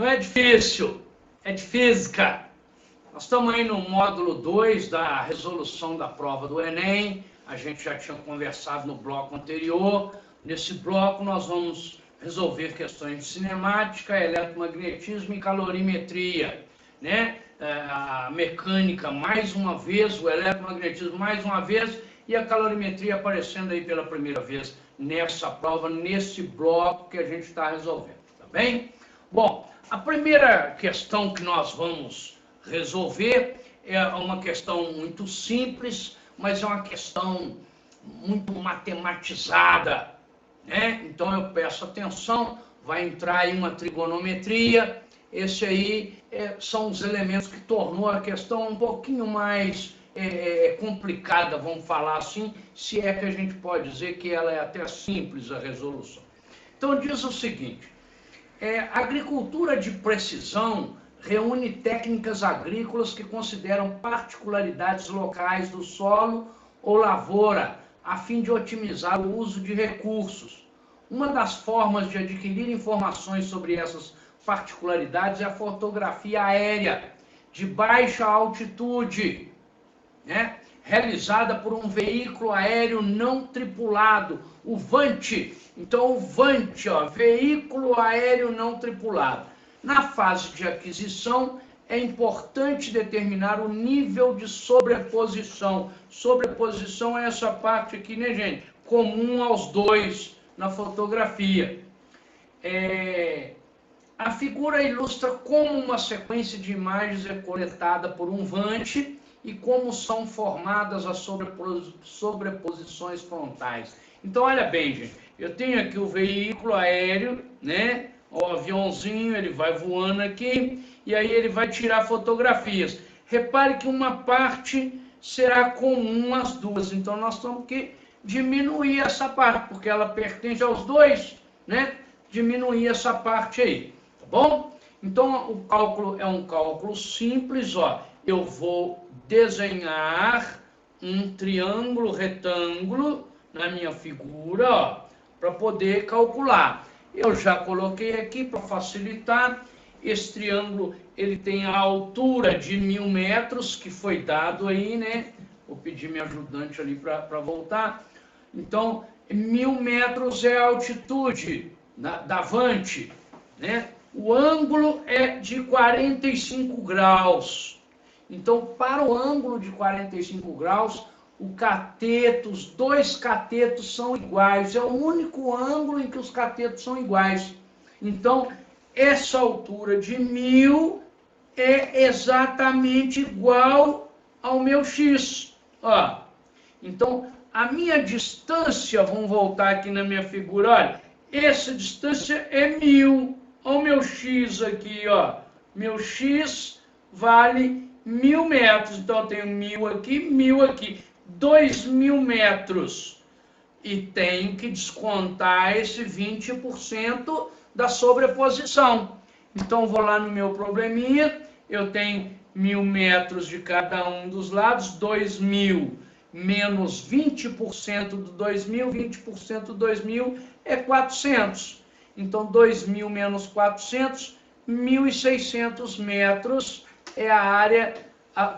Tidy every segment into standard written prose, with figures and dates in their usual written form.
Não é difícil, é de física. Nós estamos aí no módulo 2 da resolução da prova do Enem. A gente já tinha conversado no bloco anterior. Nesse bloco nós vamos resolver questões de cinemática, eletromagnetismo e calorimetria, né? A mecânica mais uma vez, o eletromagnetismo mais uma vez e a calorimetria aparecendo aí pela primeira vez nessa prova, nesse bloco que a gente está resolvendo, tá bem? Bom, a primeira questão que nós vamos resolver é uma questão muito simples, mas é uma questão muito matematizada, né? Então eu peço atenção, vai entrar aí uma trigonometria, esse aí são os elementos que tornou a questão um pouquinho mais complicada, vamos falar assim, se é que a gente pode dizer que ela é até simples a resolução. Então diz o seguinte, agricultura de precisão reúne técnicas agrícolas que consideram particularidades locais do solo ou lavoura, a fim de otimizar o uso de recursos. Uma das formas de adquirir informações sobre essas particularidades é a fotografia aérea de baixa altitude, né? Realizada por um veículo aéreo não tripulado, o VANT. Então, o VANT, veículo aéreo não tripulado. Na fase de aquisição, é importante determinar o nível de sobreposição. Sobreposição é essa parte aqui, né, gente? Comum aos dois na fotografia. A figura ilustra como uma sequência de imagens é coletada por um VANT e como são formadas as sobreposições frontais. Então, olha bem, gente, eu tenho aqui o veículo aéreo, né? O aviãozinho, ele vai voando aqui, e aí ele vai tirar fotografias. Repare que uma parte será comum às duas, então nós temos que diminuir essa parte, porque ela pertence aos dois, né? Diminuir essa parte aí, tá bom? Então, o cálculo é um cálculo simples, eu vou desenhar um triângulo retângulo na minha figura, para poder calcular. Eu já coloquei aqui para facilitar. Esse triângulo, ele tem a altura de 1000 metros, que foi dado aí, né? Vou pedir minha ajudante ali para voltar. Então, 1000 metros é a altitude da VANT, né? O ângulo é de 45 graus. Então, para o ângulo de 45 graus, os dois catetos são iguais. É o único ângulo em que os catetos são iguais. Então, essa altura de 1000 é exatamente igual ao meu x. Então, a minha distância, vamos voltar aqui na minha figura, olha, essa distância é 1000. Olha o meu x aqui, meu x vale 1000 metros, então eu tenho 1000 aqui, 1000 aqui, 2000 metros. E tenho que descontar esse 20% da sobreposição. Então, vou lá no meu probleminha, eu tenho 1000 metros de cada um dos lados, 2000 menos 20% do 2000, 20% do 2000 é 400. Então, 2000 menos 400, 1.600 metros é a área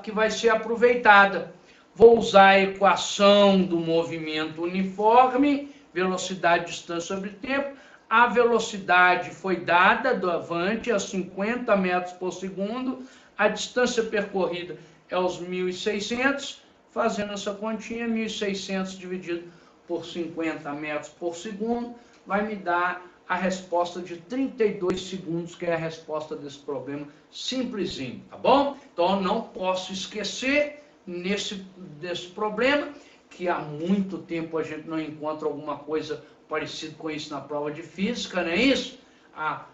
que vai ser aproveitada. Vou usar a equação do movimento uniforme, velocidade, distância sobre tempo. A velocidade foi dada do avante a 50 metros por segundo. A distância percorrida é os 1.600. Fazendo essa continha, 1.600 dividido por 50 metros por segundo, vai me dar a resposta de 32 segundos, que é a resposta desse problema simplesinho, tá bom? Então, não posso esquecer desse problema, que há muito tempo a gente não encontra alguma coisa parecida com isso na prova de física, não é isso? A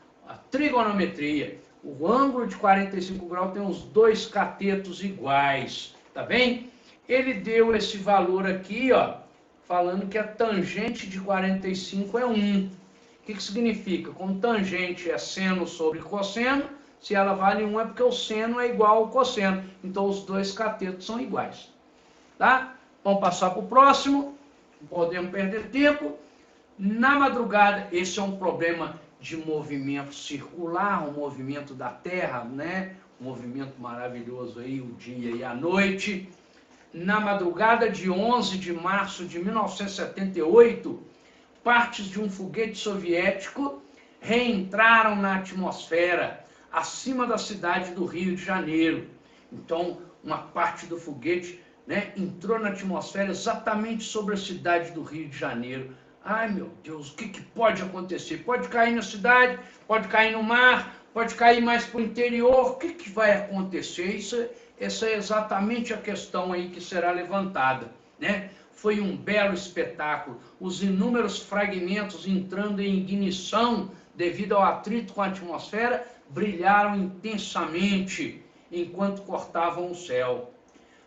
trigonometria. O ângulo de 45 graus tem os dois catetos iguais, tá bem? Ele deu esse valor aqui, falando que a tangente de 45 é 1. O que significa? Como tangente é seno sobre cosseno, se ela vale 1 é porque o seno é igual ao cosseno. Então, os dois catetos são iguais. Tá? Vamos passar para o próximo. Não podemos perder tempo. Na madrugada, esse é um problema de movimento circular, o movimento da Terra, né? Um movimento maravilhoso aí, o dia e a noite. Na madrugada de 11 de março de 1978, partes de um foguete soviético reentraram na atmosfera, acima da cidade do Rio de Janeiro. Então, uma parte do foguete, né, entrou na atmosfera exatamente sobre a cidade do Rio de Janeiro. Ai, meu Deus, o que pode acontecer? Pode cair na cidade, pode cair no mar, pode cair mais para o interior. O que vai acontecer? Essa é exatamente a questão aí que será levantada, né? Foi um belo espetáculo. Os inúmeros fragmentos entrando em ignição devido ao atrito com a atmosfera brilharam intensamente enquanto cortavam o céu.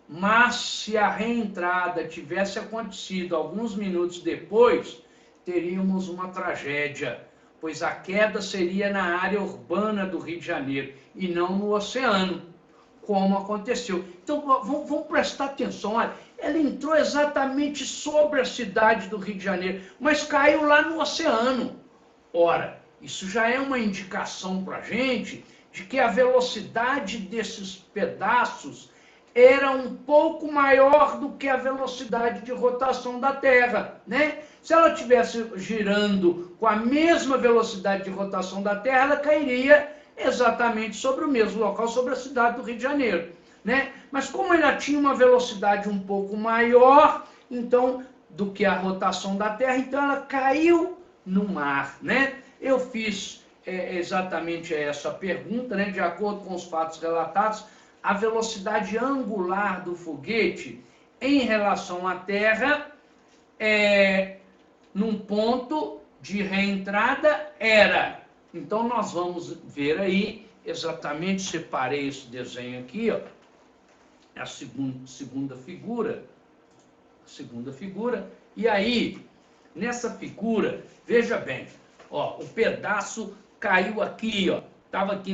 Mas se a reentrada tivesse acontecido alguns minutos depois, teríamos uma tragédia, pois a queda seria na área urbana do Rio de Janeiro e não no oceano, como aconteceu. Então vamos prestar atenção, olha, ela entrou exatamente sobre a cidade do Rio de Janeiro, mas caiu lá no oceano. Ora, isso já é uma indicação para a gente de que a velocidade desses pedaços era um pouco maior do que a velocidade de rotação da Terra, né? Se ela estivesse girando com a mesma velocidade de rotação da Terra, ela cairia exatamente sobre o mesmo local, sobre a cidade do Rio de Janeiro, né? Mas como ela tinha uma velocidade um pouco maior, então, do que a rotação da Terra, então ela caiu no mar, né? Eu fiz exatamente essa pergunta, né? De acordo com os fatos relatados, a velocidade angular do foguete em relação à Terra, num ponto de reentrada, era. Então, nós vamos ver aí, exatamente, separei esse desenho aqui, ó, a segunda figura, e aí, nessa figura, veja bem, ó, o pedaço caiu aqui, ó, estava aqui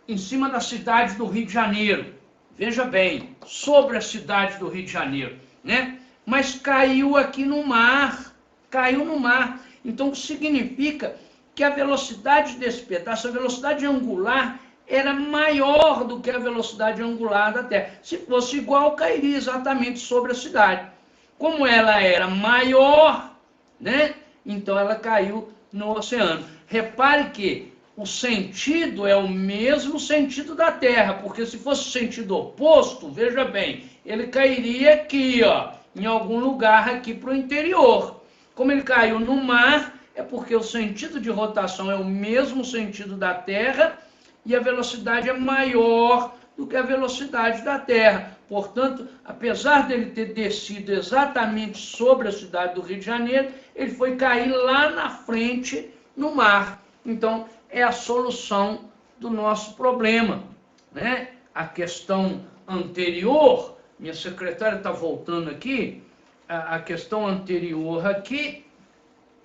em cima da cidade do Rio de Janeiro, veja bem, sobre a cidade do Rio de Janeiro, né? Mas caiu aqui no mar, caiu no mar. Então, significa que a velocidade desse pedaço, a velocidade angular, era maior do que a velocidade angular da Terra. Se fosse igual, cairia exatamente sobre a cidade. Como ela era maior, né? Então ela caiu no oceano. Repare que o sentido é o mesmo sentido da Terra, porque se fosse o sentido oposto, veja bem, ele cairia aqui, ó, em algum lugar aqui para o interior. Como ele caiu no mar, é porque o sentido de rotação é o mesmo sentido da Terra e a velocidade é maior do que a velocidade da Terra. Portanto, apesar dele ter descido exatamente sobre a cidade do Rio de Janeiro, ele foi cair lá na frente no mar. Então, é a solução do nosso problema, né? A questão anterior, minha secretária está voltando aqui, a questão anterior aqui,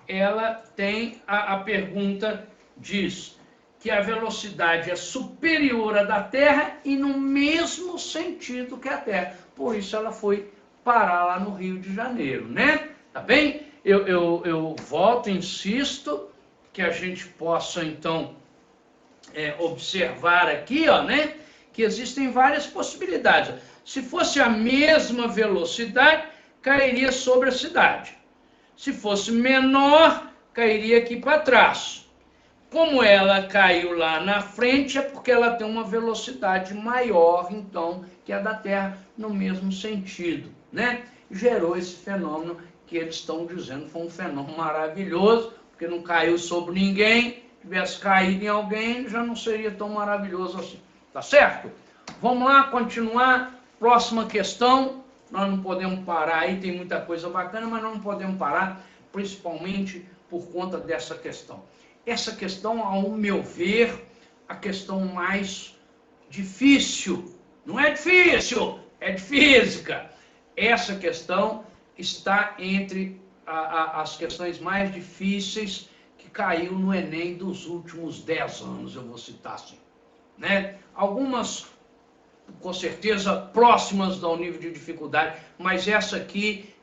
ela tem a pergunta, diz que a velocidade é superior à da Terra e no mesmo sentido que a Terra. Por isso ela foi parar lá no Rio de Janeiro, né? Tá bem? Eu volto, insisto, que a gente possa, então, observar aqui, ó, né? Que existem várias possibilidades. Se fosse a mesma velocidade, cairia sobre a cidade. Se fosse menor, cairia aqui para trás. Como ela caiu lá na frente, é porque ela tem uma velocidade maior, então, que a da Terra, no mesmo sentido, né? Gerou esse fenômeno que eles estão dizendo, foi um fenômeno maravilhoso, porque não caiu sobre ninguém, tivesse caído em alguém, já não seria tão maravilhoso assim. Tá certo? Vamos lá, continuar. Próxima questão. Nós não podemos parar aí, tem muita coisa bacana, mas não podemos parar, principalmente por conta dessa questão. Essa questão, ao meu ver, a questão mais difícil. Não é difícil, é de física. Essa questão está entre as questões mais difíceis que caiu no Enem dos últimos 10 anos, eu vou citar assim, né? Algumas, com certeza, próximas ao nível de dificuldade, mas essa aqui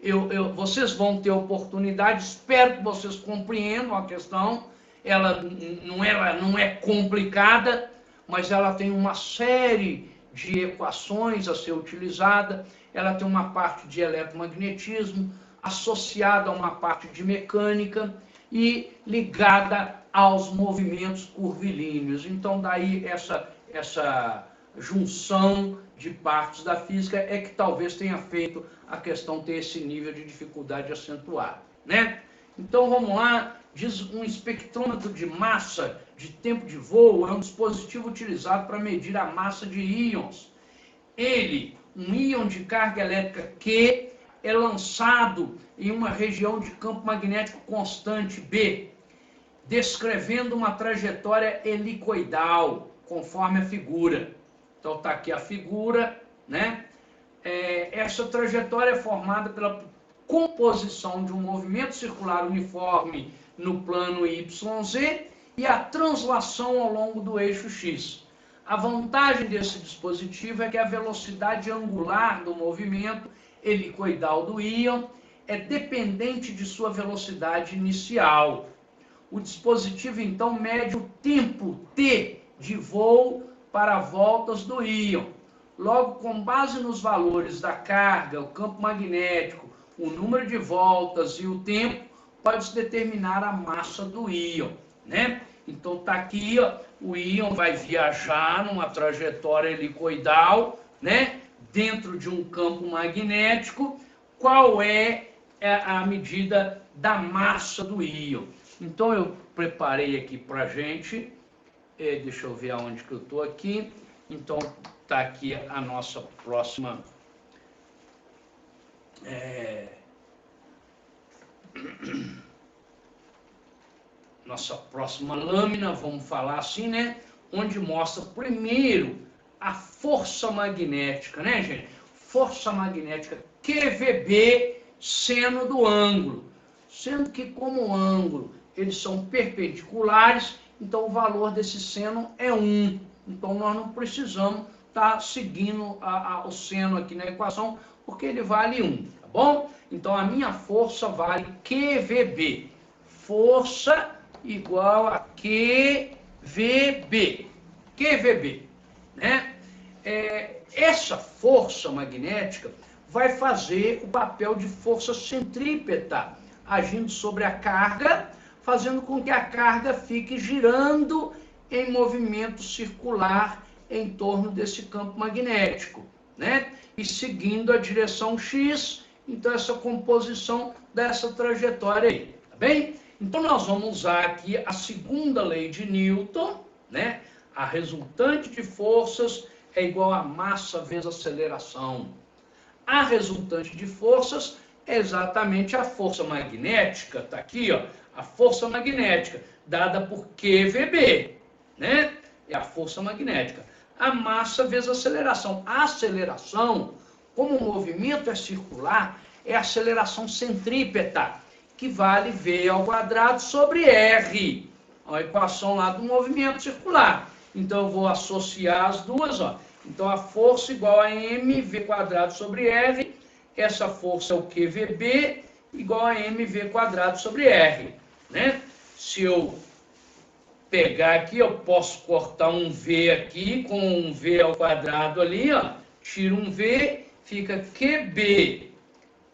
vocês vão ter oportunidade, espero que vocês compreendam a questão. Ela não é complicada, mas ela tem uma série de equações a ser utilizada, ela tem uma parte de eletromagnetismo, associada a uma parte de mecânica e ligada aos movimentos curvilíneos. Então, daí essa junção de partes da física é que talvez tenha feito a questão ter esse nível de dificuldade acentuado, né? Então, vamos lá. Diz um espectrômetro de massa de tempo de voo é um dispositivo utilizado para medir a massa de íons. Um íon de carga elétrica Q é lançado em uma região de campo magnético constante B, descrevendo uma trajetória helicoidal, conforme a figura. Então está aqui a figura, né? Essa trajetória é formada pela composição de um movimento circular uniforme no plano YZ e a translação ao longo do eixo X. A vantagem desse dispositivo é que a velocidade angular do movimento helicoidal do íon é dependente de sua velocidade inicial. O dispositivo, então, mede o tempo T de voo para voltas do íon. Logo, com base nos valores da carga, o campo magnético, o número de voltas e o tempo, pode-se determinar a massa do íon, né? Então, está aqui, ó, o íon vai viajar numa trajetória helicoidal, né? Dentro de um campo magnético. Qual é a medida da massa do íon? Então, eu preparei aqui para a gente, deixa eu ver aonde que eu estou aqui. Então, está aqui a nossa próxima... nossa próxima lâmina, vamos falar assim, né? Onde mostra primeiro a força magnética, né, gente? Força magnética QVB, seno do ângulo. Sendo que, como ângulo, eles são perpendiculares, então o valor desse seno é 1. Então, nós não precisamos estar seguindo o seno aqui na equação, porque ele vale 1, tá bom? Então, a minha força vale QVB. Força igual a QVB. QVB, né? Essa força magnética vai fazer o papel de força centrípeta, agindo sobre a carga, fazendo com que a carga fique girando em movimento circular em torno desse campo magnético, né? E seguindo a direção X, então essa composição dessa trajetória aí, tá bem? Então nós vamos usar aqui a segunda lei de Newton, né? A resultante de forças é igual a massa vezes aceleração. A resultante de forças é exatamente a força magnética, tá aqui, ó, a força magnética, dada por QVB, né? É a força magnética. A massa vezes a aceleração. A aceleração, como o movimento é circular, é a aceleração centrípeta, que vale V ao quadrado sobre R, a equação lá do movimento circular. Então, eu vou associar as duas, ó. Então, a força igual a mv quadrado sobre R, essa força é o QVB, igual a mv quadrado sobre R, né? Se eu pegar aqui, eu posso cortar um V aqui, com um V ao quadrado ali, ó. Tiro um V, fica QB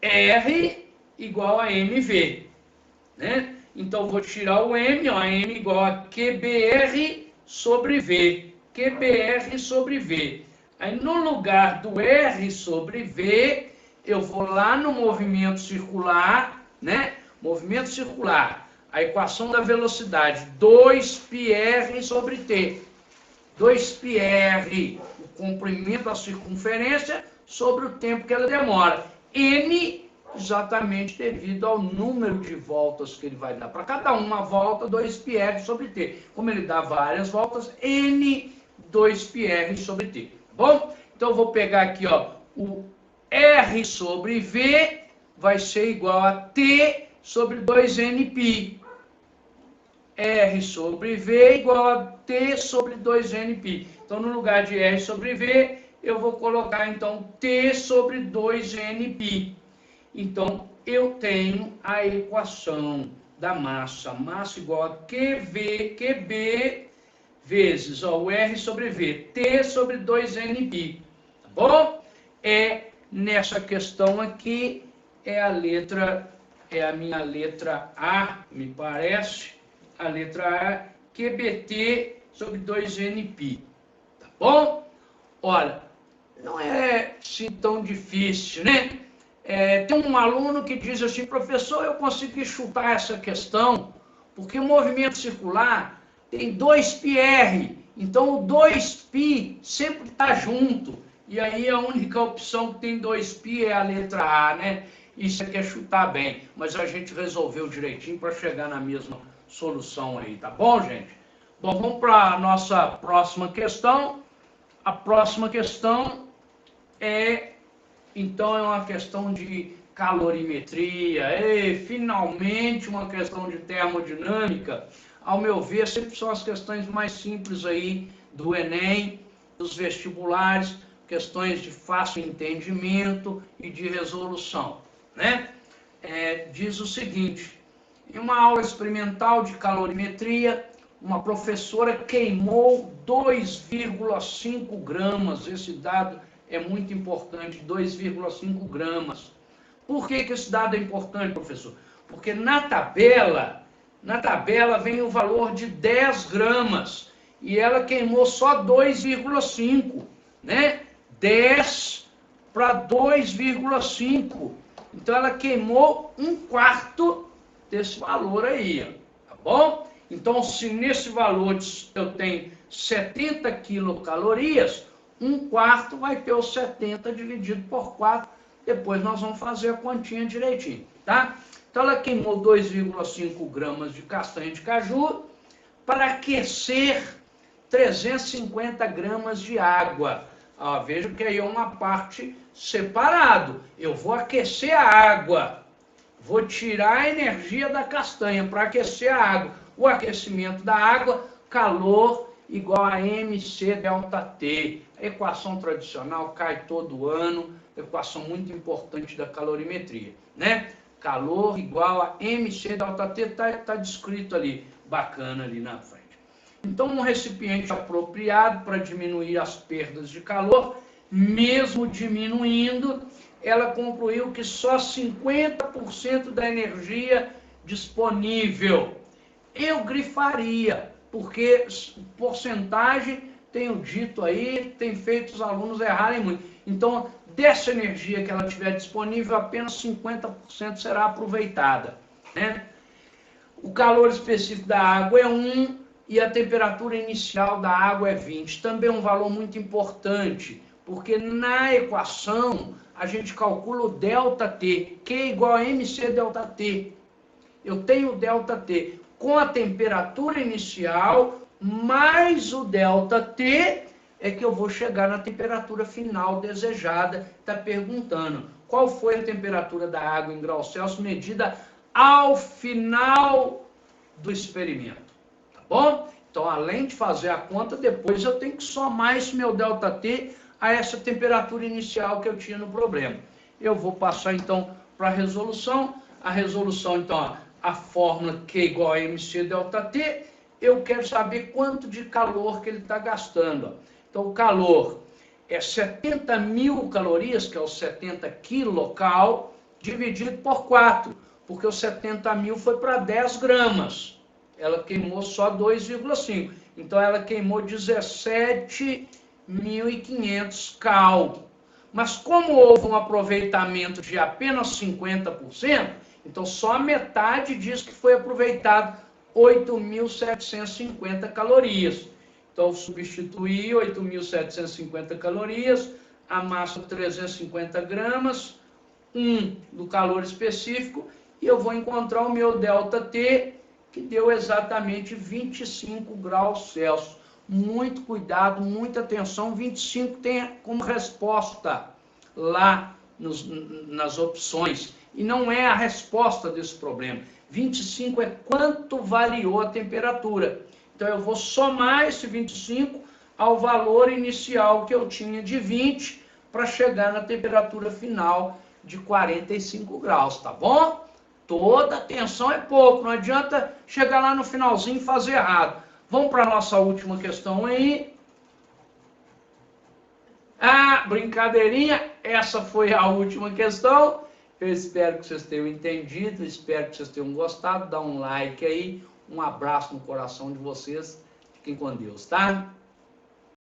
R igual a MV, né? Então, vou tirar o M, ó, M igual a QBR sobre V, QBR sobre V. Aí, no lugar do R sobre V, eu vou lá no movimento circular, né? Movimento circular, a equação da velocidade, 2πr sobre T. 2πr, o comprimento da circunferência, sobre o tempo que ela demora. N, exatamente devido ao número de voltas que ele vai dar. Para cada uma volta, 2πr sobre T. Como ele dá várias voltas, N 2πr sobre T. Tá bom? Então, eu vou pegar aqui, ó, o R sobre V vai ser igual a T sobre 2nπ. R sobre V igual a T sobre 2nπ. Então, no lugar de R sobre V, eu vou colocar, então, T sobre 2nπ. Então, eu tenho a equação da massa. Massa igual a QB vezes o R sobre V, T sobre 2Nπ. Tá bom? Nessa questão aqui, é a minha letra A, me parece, a letra A, QBT sobre 2Nπ. Tá bom? Olha, não é assim tão difícil, né? Tem um aluno que diz assim, professor, eu consegui chutar essa questão, porque o movimento circular tem 2πr, então o 2π sempre está junto, e aí a única opção que tem 2π é a letra A, né? Isso aqui é chutar bem, mas a gente resolveu direitinho para chegar na mesma solução aí, tá bom, gente? Bom, vamos para a nossa próxima questão. A próxima questão então, é uma questão de calorimetria. Finalmente, uma questão de termodinâmica. Ao meu ver, sempre são as questões mais simples aí do Enem, dos vestibulares, questões de fácil entendimento e de resolução, né? Diz o seguinte, em uma aula experimental de calorimetria, uma professora queimou 2,5 gramas, esse dado é muito importante, 2,5 gramas. Por que esse dado é importante, professor? Porque na tabela vem o valor de 10 gramas, e ela queimou só 2,5, né? 10 para 2,5. Então, ela queimou 1/4 desse valor aí, tá bom? Então, se nesse valor eu tenho 70 quilocalorias, 1/4 vai ter os 70 dividido por 4. Depois nós vamos fazer a continha direitinho, tá? Então, ela queimou 2,5 gramas de castanha de caju para aquecer 350 gramas de água. Veja que aí é uma parte separado. Eu vou aquecer a água, vou tirar a energia da castanha para aquecer a água. O aquecimento da água, calor igual a mc ΔT. A equação tradicional cai todo ano, equação muito importante da calorimetria, né? Calor igual a mc ΔT, tá descrito ali, bacana ali na frente. Então, um recipiente apropriado para diminuir as perdas de calor, mesmo diminuindo, ela concluiu que só 50% da energia disponível. Eu grifaria, porque porcentagem, tenho dito aí, tem feito os alunos errarem muito. Então, dessa energia que ela tiver disponível, apenas 50% será aproveitada, né? O calor específico da água é 1 e a temperatura inicial da água é 20. Também um valor muito importante, porque na equação a gente calcula o ΔT, Q igual a mc ΔT. Eu tenho o ΔT com a temperatura inicial mais o ΔT, é que eu vou chegar na temperatura final desejada. Está perguntando qual foi a temperatura da água em graus Celsius medida ao final do experimento, tá bom? Então, além de fazer a conta, depois eu tenho que somar esse meu ΔT a essa temperatura inicial que eu tinha no problema. Eu vou passar, então, para a resolução. A resolução, então, a fórmula Q igual a mc ΔT, eu quero saber quanto de calor que ele está gastando. Então, o calor é 70 mil calorias, que é o 70 quilocal, dividido por 4, porque o 70 mil foi para 10 gramas. Ela queimou só 2,5. Então, ela queimou 17.500 cal. Mas como houve um aproveitamento de apenas 50%, então só a metade diz que foi aproveitado 8.750 calorias. Então, substituir 8.750 calorias, a massa 350 gramas, 1 do calor específico, e eu vou encontrar o meu ΔT, que deu exatamente 25 graus Celsius. Muito cuidado, muita atenção, 25 tem como resposta lá nas opções, e não é a resposta desse problema. 25 é quanto variou a temperatura. Então, eu vou somar esse 25 ao valor inicial que eu tinha de 20 para chegar na temperatura final, de 45 graus, tá bom? Toda atenção é pouco, não adianta chegar lá no finalzinho e fazer errado. Vamos para a nossa última questão aí. Ah, brincadeirinha, essa foi a última questão. Eu espero que vocês tenham entendido, espero que vocês tenham gostado. Dá um like aí, um abraço no coração de vocês. Fiquem com Deus, tá?